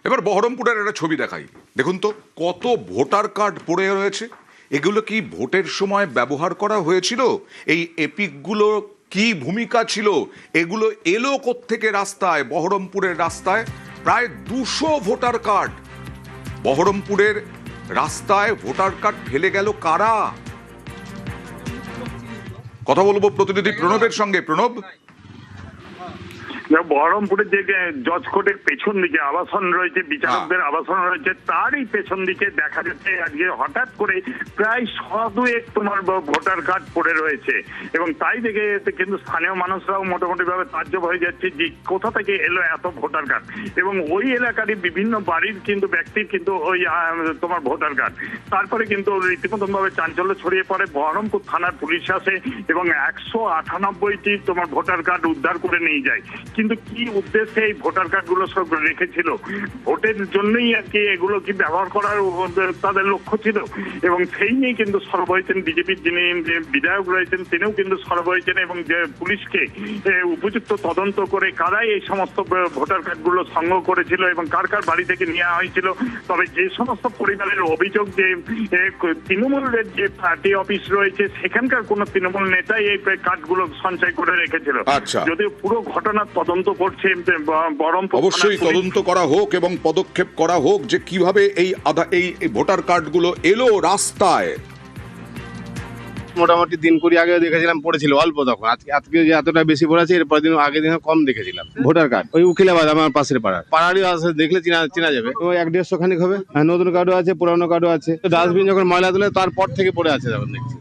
এবার বহরমপুরের একটা ছবি দেখাই, দেখুন তো কত ভোটার কার্ড পড়ে রয়েছে। এগুলো কি ভোটের সময় ব্যবহার করা হয়েছিল? এই এপিকগুলো কি ভূমিকা ছিল? এগুলো এলো কোত্থেকে রাস্তায়? বহরমপুরের রাস্তায় প্রায় 200 ভোটার কার্ড। বহরমপুরের রাস্তায় ভোটার কার্ড ফেলে গেল কারা? কথা বলবো প্রতিনিধি প্রণবের সঙ্গে। প্রণব, বহরমপুরের যে জজ কোর্টের পেছন দিকে আবাসন রয়েছে, বিচারকদের আবাসন রয়েছে, তারই পেছন দিকে দেখা যাচ্ছে আজকে হঠাৎ করে প্রায় 100-2 তোমার ভোটার কার্ড পড়ে রয়েছে। এবং তাই দেখে কিন্তু স্থানীয় মানুষরাও মোটামুটি ভাবে তাজ্জব হয়ে যাচ্ছে যে কোথা থেকে এলো এত ভোটার কার্ড। এবং ওই এলাকারই বিভিন্ন বাড়ির কিন্তু ব্যক্তির কিন্তু ওই তোমার ভোটার কার্ড। তারপরে কিন্তু রীতিমতন ভাবে চাঞ্চল্য ছড়িয়ে পড়ে। বহরমপুর থানার পুলিশ আসে এবং 198টি তোমার ভোটার কার্ড উদ্ধার করে নিয়ে যায়। কিন্তু কি উদ্দেশ্যে এই ভোটার কার্ড গুলো সব রেখেছিল? ভোটের জন্যই আর কি এগুলো কি ব্যবহার করার তাদের লক্ষ্য ছিল? এবং সেই নিয়ে কিন্তু সরব হয়েছেন বিজেপির যিনি বিধায়ক রয়েছেন, তিনিও কিন্তু সরব হয়েছেন এবং যে পুলিশকে উপযুক্ত তদন্ত করে কারাই এই সমস্ত ভোটার কার্ড গুলো সংগ্রহ করেছিল এবং কার কার বাড়ি থেকে নেওয়া হয়েছিল। তবে যে সমস্ত পরিবারের অভিযোগ যে তৃণমূলের যে পার্টি অফিস রয়েছে সেখানকার কোন তৃণমূল নেতাই এই কার্ড গুলো সঞ্চয় করে রেখেছিল। যদিও পুরো ঘটনার তদন্ত করছে বহরমপুর। অবশ্যই তদন্ত করা হোক এবং পদক্ষেপ করা হোক যে কিভাবে এই ভোটার কার্ডগুলো এলো রাস্তায়। মোটামুটি দিন কুড়ি আগে দেখেছিলাম পড়েছিল অল্প, তখন আজকে যে এতটা বেশি পড়েছে এরপর দিন আগের দিন কম দেখেছিলাম ভোটার কার্ড। ওই উকিলাবাদ আমার পাশের পাড়ারই আছে, দেখলে চেনা যাবে। ওই 150 খানিক হবে। নতুন কার্ডও আছে, পুরানো কার্ডও আছে। ডাস্টবিন যখন ময়লা তোলে তারপর থেকে পড়ে আছে তখন দেখছি।